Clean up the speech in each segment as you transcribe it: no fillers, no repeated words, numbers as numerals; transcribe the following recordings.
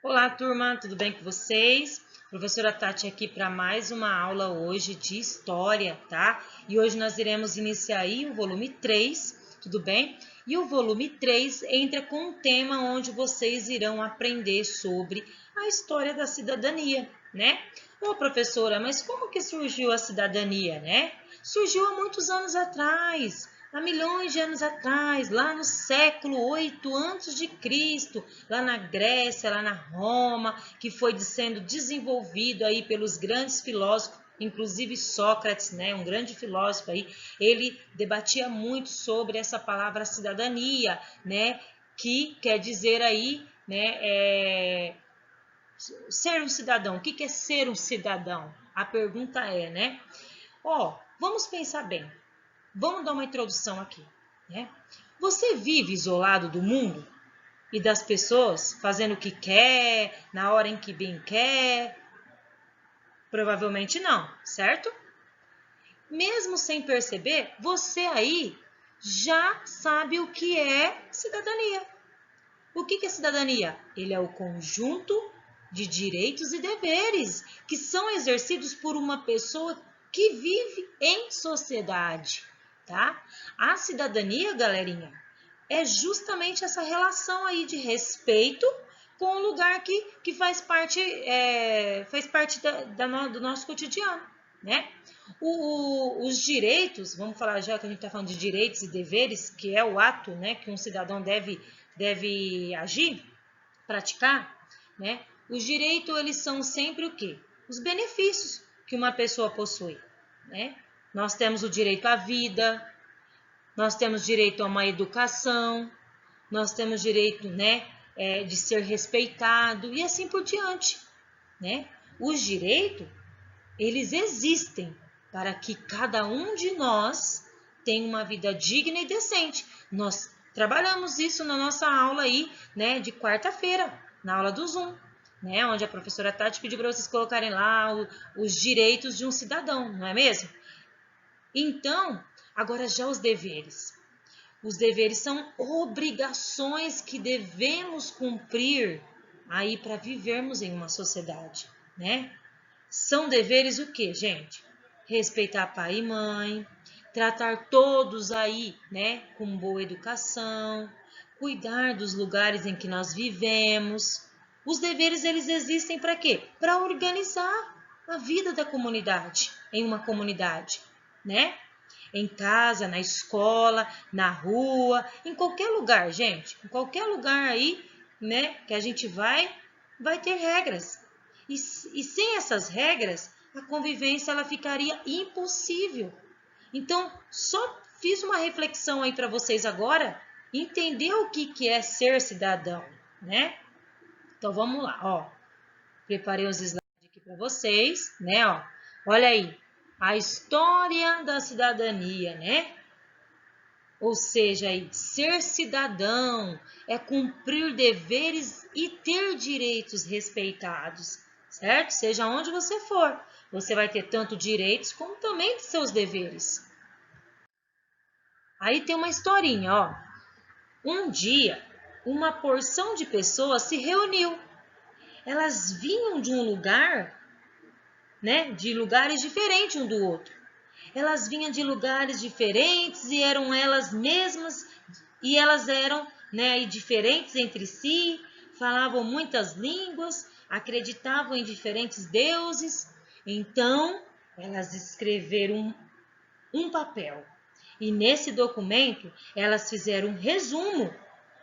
Olá, turma, tudo bem com vocês? Professora Tati aqui para mais uma aula hoje de História, tá? E hoje nós iremos iniciar aí o volume 3, tudo bem? E o volume 3 entra com um tema onde vocês irão aprender sobre a história da cidadania, né? Ô, professora, mas como que surgiu a cidadania, né? Surgiu há muitos anos atrás, há milhões de anos atrás, lá no século 8 antes de Cristo, lá na Grécia, lá na Roma, que foi sendo desenvolvido aí pelos grandes filósofos, inclusive Sócrates, né, um grande filósofo aí, ele debatia muito sobre essa palavra cidadania, né, que quer dizer aí, né, ser um cidadão. O que é ser um cidadão? A pergunta é, né? Vamos pensar bem. Vamos dar uma introdução aqui, né? Você vive isolado do mundo e das pessoas, fazendo o que quer, na hora em que bem quer? Provavelmente não, certo? Mesmo sem perceber, você aí já sabe o que é cidadania. O que é cidadania? Ele é o conjunto de direitos e deveres que são exercidos por uma pessoa que vive em sociedade, tá? A cidadania, galerinha, é justamente essa relação aí de respeito com o lugar que faz parte, do nosso cotidiano, né? Os direitos, vamos falar já que a gente está falando de direitos e deveres, que é o ato, né, que um cidadão deve agir, praticar, né? Os direitos, eles são sempre o quê? Os benefícios que uma pessoa possui, né? Nós temos o direito à vida, nós temos direito a uma educação, nós temos direito, né, de ser respeitado e assim por diante, né? Os direitos, eles existem para que cada um de nós tenha uma vida digna e decente. Nós trabalhamos isso na nossa aula aí, né, de quarta-feira, na aula do Zoom, né, onde a professora Tati pediu para vocês colocarem lá os direitos de um cidadão, não é mesmo? Então, agora já os deveres. Os deveres são obrigações que devemos cumprir aí para vivermos em uma sociedade, né? São deveres o quê, gente? Respeitar pai e mãe, tratar todos aí, né, com boa educação, cuidar dos lugares em que nós vivemos. Os deveres, eles existem para quê? Para organizar a vida da comunidade, em uma comunidade, né? Em casa, na escola, na rua, em qualquer lugar, gente. Em qualquer lugar aí, né, que a gente vai ter regras. E sem essas regras, a convivência ela ficaria impossível. Então, só fiz uma reflexão aí para vocês agora, entender o que é ser cidadão, né? Então, vamos lá, ó. Preparei os slides aqui para vocês, né, ó. Olha aí, a história da cidadania, né? Ou seja, ser cidadão é cumprir deveres e ter direitos respeitados, certo? Seja onde você for, você vai ter tanto direitos como também seus deveres. Aí tem uma historinha, ó. Um dia, uma porção de pessoas se reuniu. Elas vinham de um lugar, né, de lugares diferentes um do outro. Elas vinham de lugares diferentes e eram elas mesmas, e elas eram, né, diferentes entre si, falavam muitas línguas, acreditavam em diferentes deuses. Então, elas escreveram um papel. E nesse documento, elas fizeram um resumo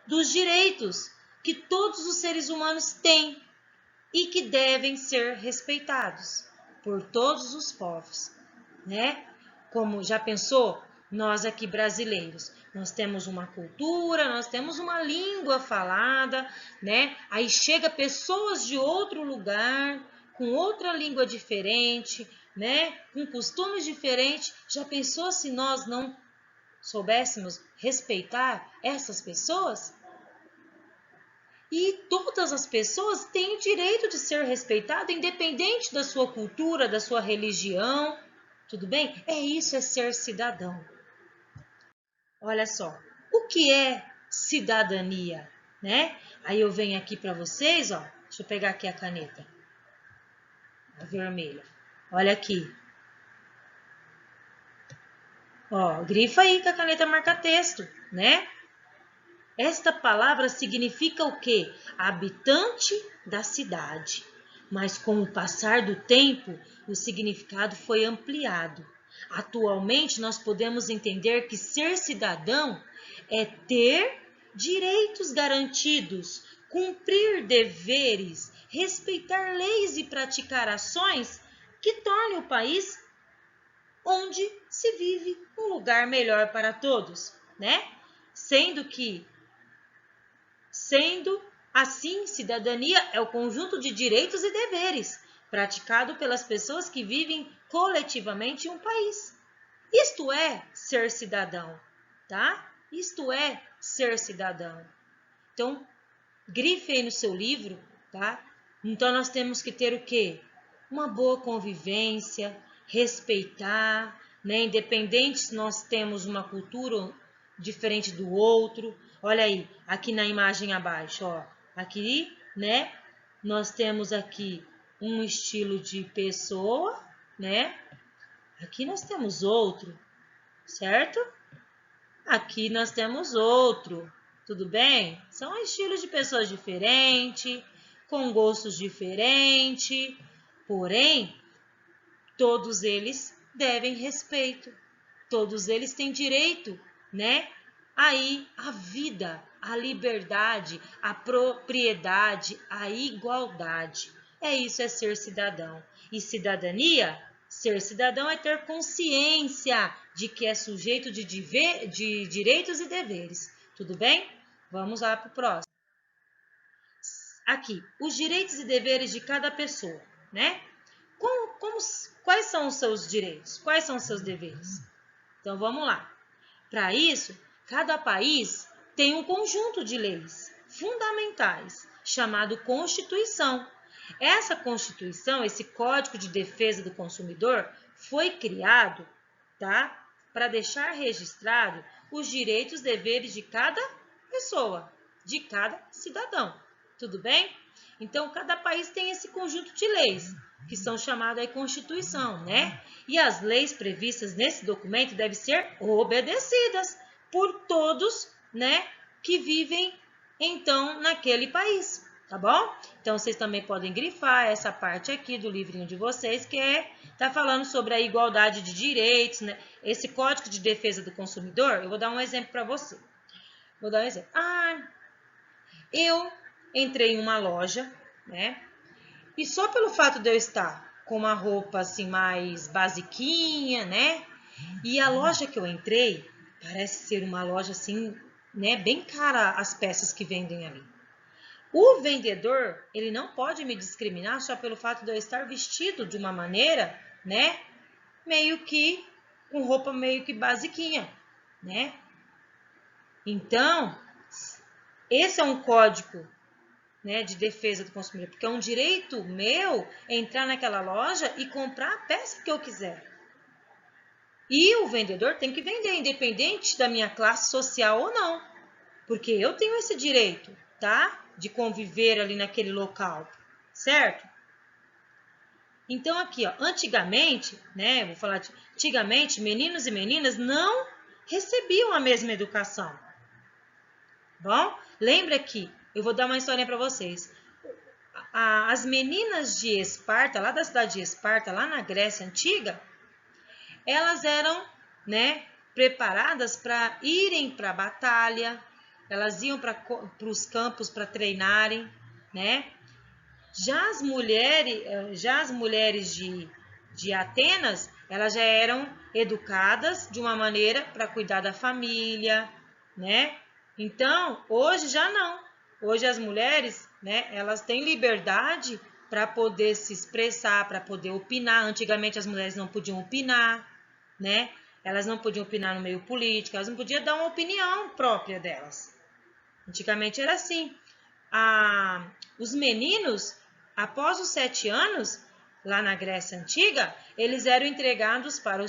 dos direitos que todos os seres humanos têm e que devem ser respeitados por todos os povos, né? Como já pensou, nós aqui brasileiros, nós temos uma cultura, nós temos uma língua falada, né? Aí chega pessoas de outro lugar, com outra língua diferente, né? Com costumes diferentes. Já pensou se nós não soubéssemos respeitar essas pessoas? E todas as pessoas têm o direito de ser respeitadas, independente da sua cultura, da sua religião. Tudo bem? Isso é ser cidadão. Olha só, o que é cidadania, né? Aí eu venho aqui para vocês, ó, Deixa eu pegar aqui a caneta. A vermelha. Olha aqui. Ó, grifa aí com a caneta marca-texto, né? Esta palavra significa o quê? Habitante da cidade. Mas com o passar do tempo, o significado foi ampliado. Atualmente, nós podemos entender que ser cidadão é ter direitos garantidos, cumprir deveres, respeitar leis e praticar ações que tornem o país onde se vive um lugar melhor para todos, né? Sendo assim, cidadania é o conjunto de direitos e deveres praticado pelas pessoas que vivem coletivamente em um país. Isto é ser cidadão, tá? Isto é ser cidadão. Então, grife aí no seu livro, tá? Então, nós temos que ter o quê? Uma boa convivência, respeitar, né? Independente se nós temos uma cultura diferente do outro. Olha aí, aqui na imagem abaixo, ó. Aqui, né? Nós temos aqui um estilo de pessoa, né? Aqui nós temos outro, certo? Aqui nós temos outro, tudo bem? São estilos de pessoas diferentes, com gostos diferentes, porém, todos eles devem respeito, todos eles têm direito, né? Aí, a vida, a liberdade, a propriedade, a igualdade. É isso, é ser cidadão. E cidadania? Ser cidadão é ter consciência de que é sujeito de direitos e deveres. Tudo bem? Vamos lá para o próximo. Aqui, os direitos e deveres de cada pessoa, né? Quais são os seus direitos? Quais são os seus deveres? Então, vamos lá. Para isso, cada país tem um conjunto de leis fundamentais, chamado Constituição. Essa Constituição, esse Código de Defesa do Consumidor, foi criado, tá, para deixar registrado os direitos e deveres de cada pessoa, de cada cidadão. Tudo bem? Então, cada país tem esse conjunto de leis, que são chamadas aí Constituição, né? E as leis previstas nesse documento devem ser obedecidas por todos, né, que vivem, então, naquele país, tá bom? Então, vocês também podem grifar essa parte aqui do livrinho de vocês, que tá falando sobre a igualdade de direitos, né? Esse Código de Defesa do Consumidor, eu vou dar um exemplo para você. Vou dar um exemplo. Eu entrei em uma loja, né? E só pelo fato de eu estar com uma roupa assim mais basiquinha, né? E a loja que eu entrei parece ser uma loja assim, né, bem cara as peças que vendem ali. O vendedor, ele não pode me discriminar só pelo fato de eu estar vestido de uma maneira, né, meio que com roupa meio que basiquinha, né? Então, esse é um código, né, de defesa do consumidor, porque é um direito meu entrar naquela loja e comprar a peça que eu quiser. E o vendedor tem que vender, independente da minha classe social ou não, porque eu tenho esse direito, tá? De conviver ali naquele local, certo? Então aqui, ó, antigamente, né, vou falar de antigamente, meninos e meninas não recebiam a mesma educação. Bom, lembra que eu vou dar uma historinha para vocês. As meninas de Esparta, lá da cidade de Esparta, lá na Grécia Antiga, elas eram, né, preparadas para irem para a batalha, elas iam para os campos para treinarem, né? Já as mulheres de Atenas, elas já eram educadas de uma maneira para cuidar da família, né? Então, hoje já não. Hoje as mulheres, né, elas têm liberdade para poder se expressar, para poder opinar. Antigamente as mulheres não podiam opinar, né? Elas não podiam opinar no meio político, elas não podiam dar uma opinião própria delas. Antigamente era assim. Os meninos, após os 7 anos, lá na Grécia Antiga, eles eram entregados para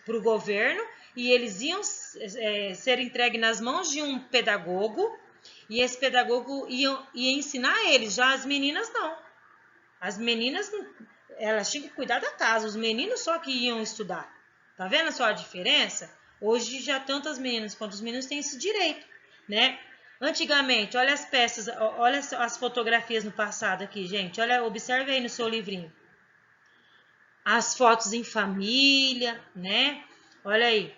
o governo e eles iam ser entregues nas mãos de um pedagogo e esse pedagogo ia ensinar eles, já as meninas não. As meninas, elas tinham que cuidar da casa, os meninos só que iam estudar. Tá vendo só a diferença? Hoje já tanto as meninas quanto os meninos têm esse direito, né? Antigamente, olha as peças, olha as fotografias no passado aqui, gente. Olha, observe aí no seu livrinho. As fotos em família, né? Olha aí.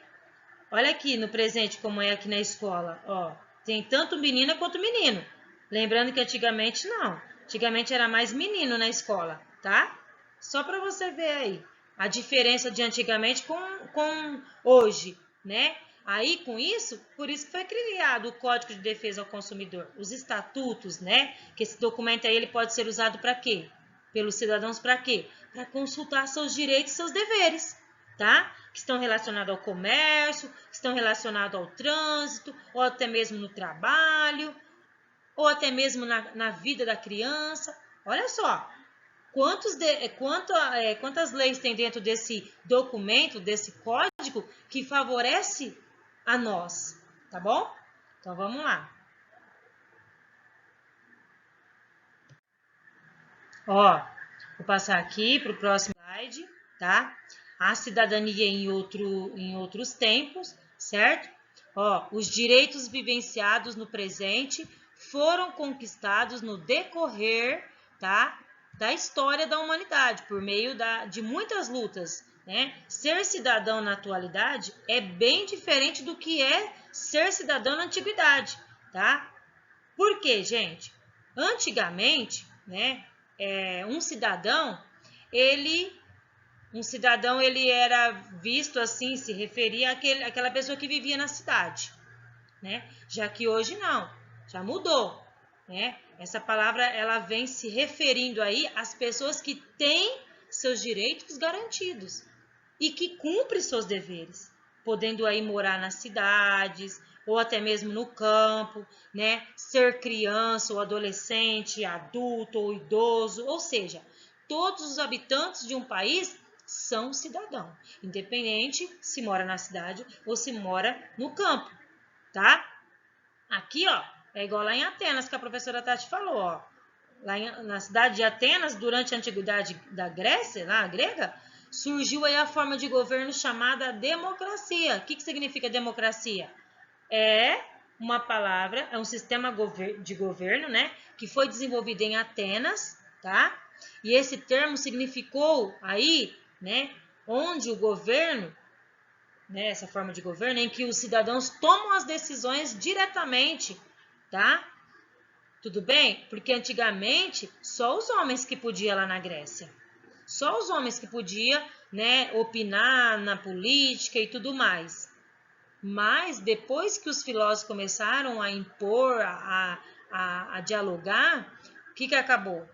Olha aqui no presente como é aqui na escola, ó. Tem tanto menina quanto menino. Lembrando que antigamente não. Antigamente era mais menino na escola, tá? Só para você ver aí a diferença de antigamente com hoje, né? Aí, com isso, por isso que foi criado o Código de Defesa ao Consumidor, os estatutos, né? Que esse documento aí ele pode ser usado para quê? Pelos cidadãos para quê? Para consultar seus direitos e seus deveres, tá? Que estão relacionados ao comércio, que estão relacionados ao trânsito, ou até mesmo no trabalho, ou até mesmo na vida da criança. Olha só, quantas leis tem dentro desse documento, desse código, que favorece a nós, tá bom? Então, vamos lá. Ó, vou passar aqui para o próximo slide, tá? A cidadania em outros tempos, certo? Ó, os direitos vivenciados no presente foram conquistados no decorrer, tá? Da história da humanidade, por meio de muitas lutas, né? Ser cidadão na atualidade é bem diferente do que é ser cidadão na antiguidade, tá? Por quê, gente? Antigamente, né? Um cidadão, ele era visto assim, se referia àquela pessoa que vivia na cidade, né? Já que hoje não, já mudou, né? Essa palavra ela vem se referindo aí às pessoas que têm seus direitos garantidos e que cumprem seus deveres, podendo aí morar nas cidades ou até mesmo no campo, né? Ser criança ou adolescente, adulto ou idoso, ou seja, todos os habitantes de um país são cidadãos, independente se mora na cidade ou se mora no campo, tá? Aqui, ó, é igual lá em Atenas que a professora Tati falou, ó. Lá na cidade de Atenas, durante a antiguidade da Grécia, lá, a grega, surgiu aí a forma de governo chamada democracia. O que significa democracia? É uma palavra, é um sistema de governo, né, que foi desenvolvido em Atenas, tá? E esse termo significou aí, né, onde o governo, né, essa forma de governo em que os cidadãos tomam as decisões diretamente, tá? Tudo bem? Porque antigamente só os homens que podiam lá na Grécia. Só os homens que podiam, né, opinar na política e tudo mais. Mas depois que os filósofos começaram a impor, a dialogar, o que acabou?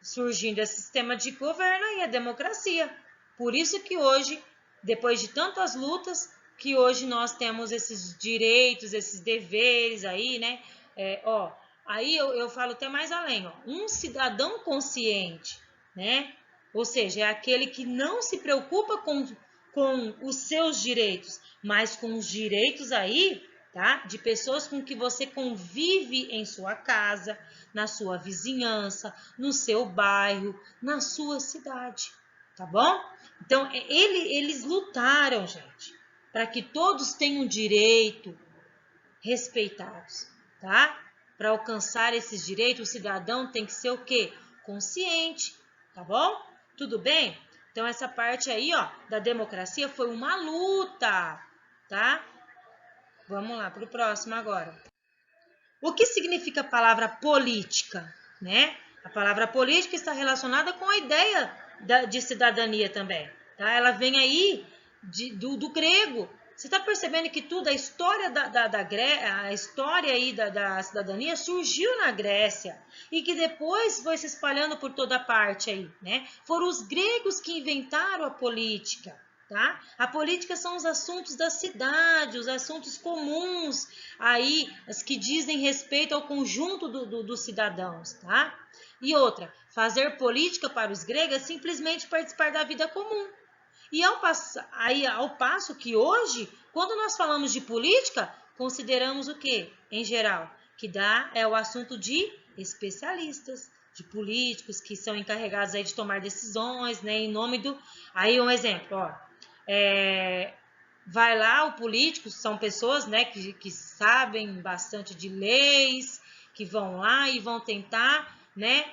Surgindo esse sistema de governo e a democracia. Por isso que hoje, depois de tantas lutas, que hoje nós temos esses direitos, esses deveres aí, né? Aí eu falo até mais além, ó, um cidadão consciente, né? Ou seja, é aquele que não se preocupa com os seus direitos, mas com os direitos aí, tá? De pessoas com que você convive em sua casa, na sua vizinhança, no seu bairro, na sua cidade, tá bom? Então, eles lutaram, gente, para que todos tenham direito respeitados, tá? Para alcançar esses direitos, o cidadão tem que ser o quê? Consciente, tá bom? Tudo bem? Então, essa parte aí, ó, da democracia foi uma luta, tá? Vamos lá para o próximo agora. O que significa a palavra política, né? A palavra política está relacionada com a ideia de cidadania também, tá? Ela vem aí do grego. Você está percebendo que tudo, a história a história aí da cidadania surgiu na Grécia e que depois foi se espalhando por toda parte aí, né? Foram os gregos que inventaram a política, tá? A política são os assuntos da cidade, os assuntos comuns aí, as que dizem respeito ao conjunto dos cidadãos, tá? E outra, fazer política para os gregos é simplesmente participar da vida comum. E ao passo que hoje, quando nós falamos de política, consideramos o quê? Em geral, que dá é o assunto de especialistas, de políticos que são encarregados aí de tomar decisões, né, em nome do... Aí um exemplo, ó, vai lá o político, são pessoas, né, que sabem bastante de leis, que vão lá e vão tentar, né,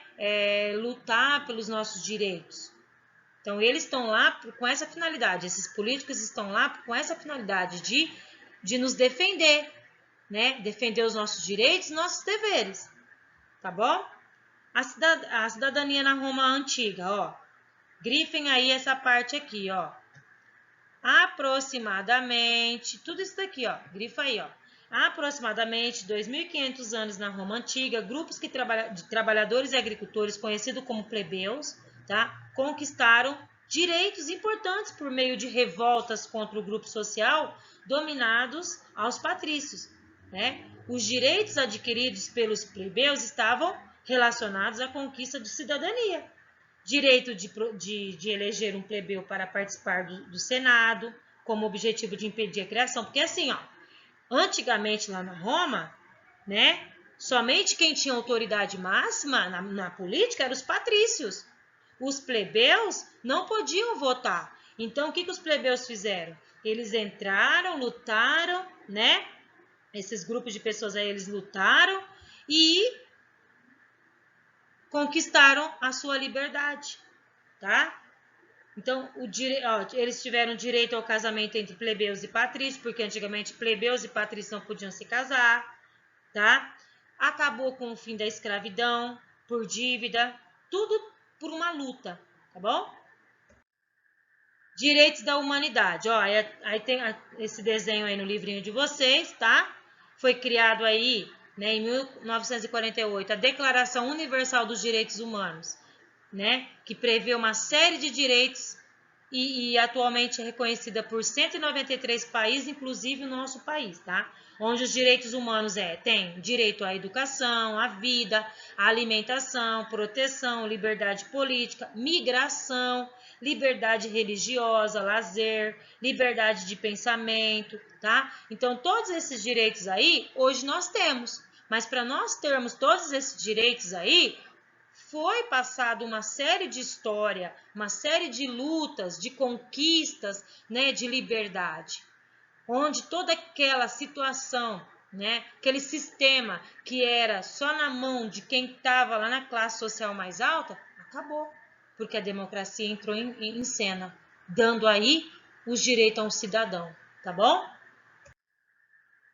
lutar pelos nossos direitos. Então, eles estão lá com essa finalidade, esses políticos estão lá com essa finalidade de nos defender, né, defender os nossos direitos e nossos deveres, tá bom? A cidadania na Roma antiga, ó, grifem aí essa parte aqui, ó. Aproximadamente, tudo isso daqui, ó, grifa aí, ó. Aproximadamente 2.500 anos na Roma Antiga, grupos de trabalhadores e agricultores, conhecidos como plebeus, tá, conquistaram direitos importantes por meio de revoltas contra o grupo social dominados aos patrícios, né? Os direitos adquiridos pelos plebeus estavam relacionados à conquista de cidadania. Direito de eleger um plebeu para participar do Senado, como objetivo de impedir a criação. Porque assim, ó, antigamente lá na Roma, né, somente quem tinha autoridade máxima na política eram os patrícios. Os plebeus não podiam votar. Então, o que os plebeus fizeram? Eles entraram, lutaram, né? Esses grupos de pessoas aí, eles lutaram e conquistaram a sua liberdade, tá? Então, eles tiveram direito ao casamento entre plebeus e patrícios, porque antigamente plebeus e patrícios não podiam se casar, tá? Acabou com o fim da escravidão, por dívida, tudo por uma luta, tá bom? Direitos da humanidade, ó, aí tem esse desenho aí no livrinho de vocês, tá? Foi criado aí, né, em 1948, a Declaração Universal dos Direitos Humanos, né, que prevê uma série de direitos e atualmente é reconhecida por 193 países, inclusive o nosso país, tá? Onde os direitos humanos tem direito à educação, à vida, à alimentação, proteção, liberdade política, migração, liberdade religiosa, lazer, liberdade de pensamento, tá? Então, todos esses direitos aí, hoje nós temos. Mas para nós termos todos esses direitos aí, foi passado uma série de história, uma série de lutas, de conquistas, né, de liberdade, onde toda aquela situação, né, aquele sistema que era só na mão de quem estava lá na classe social mais alta, acabou, porque a democracia entrou em cena, dando aí os direitos a um cidadão, tá bom?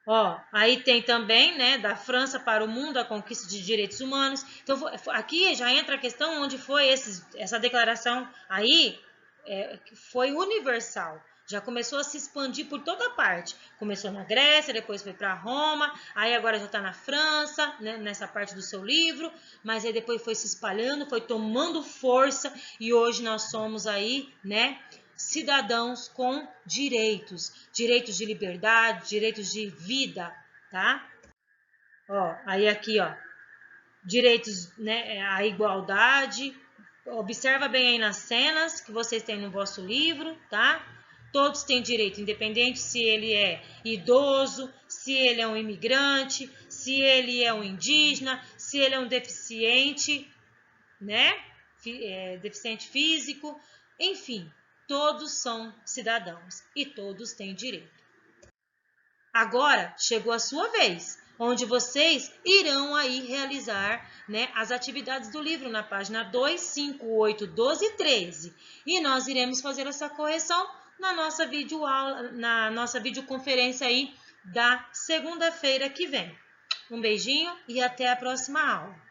Ó, aí tem também, né, da França para o mundo, a conquista de direitos humanos. Então, aqui já entra a questão onde foi essa declaração aí, foi universal. Já começou a se expandir por toda parte. Começou na Grécia, depois foi para Roma, aí agora já está na França, né, nessa parte do seu livro, mas aí depois foi se espalhando, foi tomando força e hoje nós somos aí, né, cidadãos com direitos, direitos de liberdade, direitos de vida, tá? Ó, aí aqui, ó, direitos, né, a igualdade. Observa bem aí nas cenas que vocês têm no vosso livro, tá? Todos têm direito, independente se ele é idoso, se ele é um imigrante, se ele é um indígena, se ele é um deficiente, né? Deficiente físico, enfim. Todos são cidadãos e todos têm direito. Agora chegou a sua vez, onde vocês irão aí realizar, né, as atividades do livro na página 2, 5, 8, 12 e 13. E nós iremos fazer essa correção na nossa videoaula, na nossa videoconferência aí da segunda-feira que vem. Um beijinho e até a próxima aula.